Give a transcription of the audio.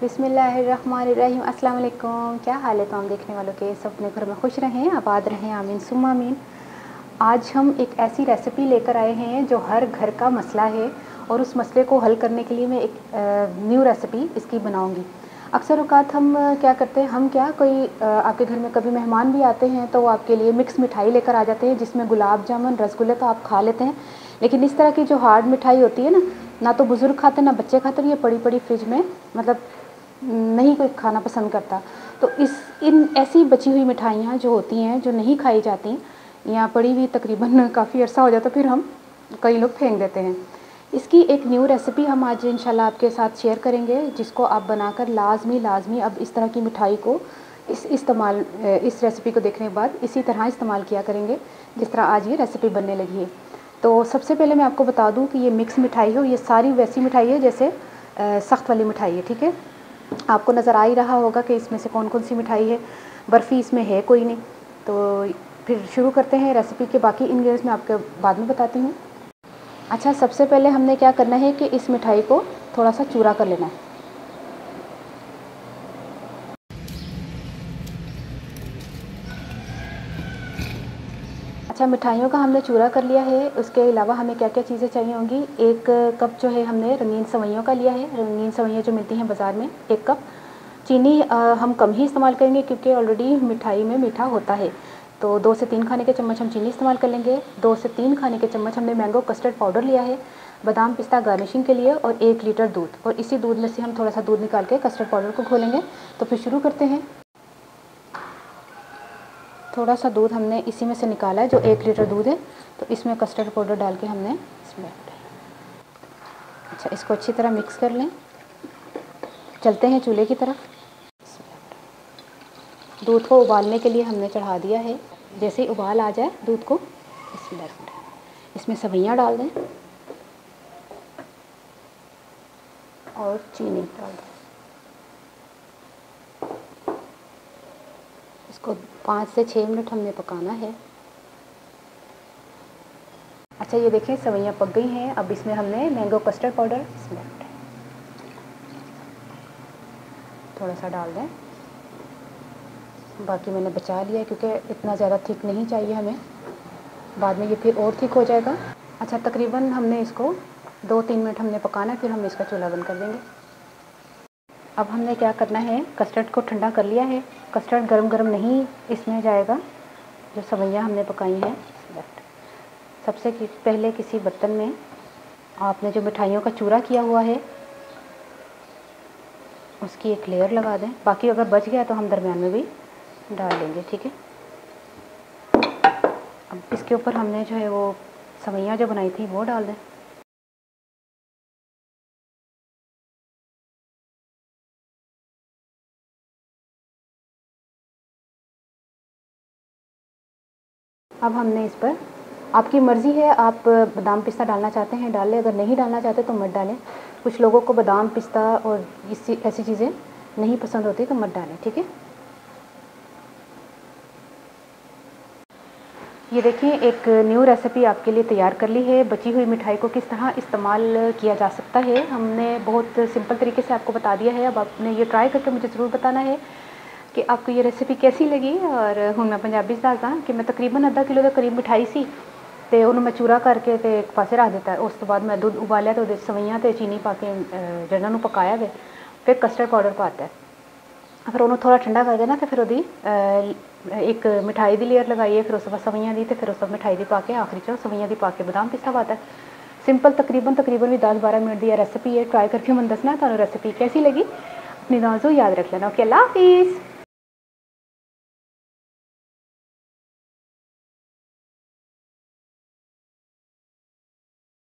बिस्मिल्लाहिर्रहमानिर्रहीम। अस्सलाम वालेकुम। क्या हाल है तमाम देखने वालों के? सब अपने घर में खुश रहें, आबाद रहें, आमीन सुम्मा आमीन। आज हम एक ऐसी रेसिपी लेकर आए हैं जो हर घर का मसला है और उस मसले को हल करने के लिए मैं एक न्यू रेसिपी इसकी बनाऊंगी। अक्सर औक़ात हम क्या करते हैं, हम क्या कोई आपके घर में कभी मेहमान भी आते हैं तो वो आपके लिए मिक्स मिठाई लेकर आ जाते हैं जिसमें गुलाब जामुन रसगुल्ले तो आप खा लेते हैं, लेकिन इस तरह की जो हार्ड मिठाई होती है ना तो बुज़ुर्ग खाते ना बच्चे खाते, ये पड़ी पड़ी फ्रिज में मतलब नहीं कोई खाना पसंद करता। तो इन ऐसी बची हुई मिठाइयाँ जो होती हैं जो नहीं खाई जाती या पड़ी हुई तकरीबन काफ़ी अरसा हो जाता, फिर हम कई लोग फेंक देते हैं। इसकी एक न्यू रेसिपी हम आज इंशाल्लाह आपके साथ शेयर करेंगे जिसको आप बनाकर लाजमी अब इस तरह की मिठाई को इस रेसिपी को देखने के बाद इसी तरह इस्तेमाल किया करेंगे जिस तरह आज ये रेसिपी बनने लगी है। तो सबसे पहले मैं आपको बता दूं कि ये मिक्स मिठाई है, ये सारी वैसी मिठाई है जैसे सख्त वाली मिठाई है। ठीक है, आपको नज़र आ ही रहा होगा कि इसमें से कौन कौन सी मिठाई है। बर्फ़ी इसमें है कोई नहीं। तो फिर शुरू करते हैं रेसिपी के बाकी इंग्रेडिएंट्स मैं आपको बाद में बताती हूँ। अच्छा, सबसे पहले हमने क्या करना है कि इस मिठाई को थोड़ा सा चूरा कर लेना है। अच्छा, मिठाइयों का हमने चूरा कर लिया है। उसके अलावा हमें क्या क्या चीज़ें चाहिए होंगी। 1 कप जो है हमने रंगीन सेवइयों का लिया है, रंगीन सेवइयाँ जो मिलती हैं बाज़ार में 1 कप। चीनी हम कम ही इस्तेमाल करेंगे क्योंकि ऑलरेडी मिठाई में मीठा होता है, तो 2 से 3 खाने के चम्मच हम चीनी इस्तेमाल कर लेंगे। 2 से 3 खाने के चम्मच हमने मैंगो कस्टर्ड पाउडर लिया है, बादाम पिस्ता गार्निशिंग के लिए, और 1 लीटर दूध, और इसी दूध में से हम थोड़ा सा दूध निकाल के कस्टर्ड पाउडर को घोलेंगे। तो फिर शुरू करते हैं। थोड़ा सा दूध हमने इसी में से निकाला है जो 1 लीटर दूध है, तो इसमें कस्टर्ड पाउडर डाल के हमने इसमें अच्छा इसको अच्छी तरह मिक्स कर लें। चलते हैं चूल्हे की तरफ। दूध को उबालने के लिए हमने चढ़ा दिया है। जैसे ही उबाल आ जाए दूध को इसमें सेवइयाँ डाल दें और चीनी डाल दें। इसको 5 से 6 मिनट हमने पकाना है। अच्छा, ये देखिए सेवइयाँ पक गई हैं। अब इसमें हमने मैंगो कस्टर्ड पाउडर थोड़ा सा डाल दें। बाकी मैंने बचा लिया क्योंकि इतना ज़्यादा थिक नहीं चाहिए हमें, बाद में ये फिर और थिक हो जाएगा। अच्छा, तकरीबन हमने इसको 2-3 मिनट हमने पकाना है, फिर हम इसका चूल्हा बंद कर देंगे। अब हमने क्या करना है, कस्टर्ड को ठंडा कर लिया है। कस्टर्ड गरम गरम नहीं इसमें जाएगा, जो सेवइयाँ हमने पकाई हैं। सबसे पहले किसी बर्तन में आपने जो मिठाइयों का चूरा किया हुआ है उसकी एक लेयर लगा दें। बाकी अगर बच गया तो हम दरमियान में भी डाल लेंगे। ठीक है, अब इसके ऊपर हमने जो है वो सेवइयाँ जो बनाई थी वो डाल दें। अब हमने इस पर, आपकी मर्ज़ी है, आप बादाम पिस्ता डालना चाहते हैं डाल लें, अगर नहीं डालना चाहते तो मत डालें। कुछ लोगों को बादाम पिस्ता और ऐसी चीज़ें नहीं पसंद होती तो मत डालें। ठीक है, ये देखिए एक न्यू रेसिपी आपके लिए तैयार कर ली है। बची हुई मिठाई को किस तरह इस्तेमाल किया जा सकता है हमने बहुत सिंपल तरीके से आपको बता दिया है। अब आपने ये ट्राई करके मुझे ज़रूर बताना है कि आपको ये रेसिपी कैसी लगी। और हूँ मैं पंजाबी दसदा कि मैं तकरीबन आधा किलो के करीब मिठाई सी तो उन्होंने मैं चूरा करके तो एक पासे रख दिता। उस तो बाद मैं दूध उबालिया तो सेवइयाँ तो चीनी पा के जिन्होंने पकाया गया, फिर कस्टर्ड पाउडर पाता है, फिर उन्होंने थोड़ा ठंडा कर देना तो फिर वो एक मिठाई की लेयर लगाइए, फिर उस बाद सेवइयाँ दी, तो फिर उस मिठाई की पा के आखिरी चो सेवइयाँ की पा के बादाम पिस्ता पाता है। सिंपल तकरीबन भी 10-12 मिनट की रेसिपी है। ट्राई करके मैं दसना तो रेसिपी कैसी लगी। अपनी नाज़ो याद रख लेना। ओके, अल्लाह हाफिज़।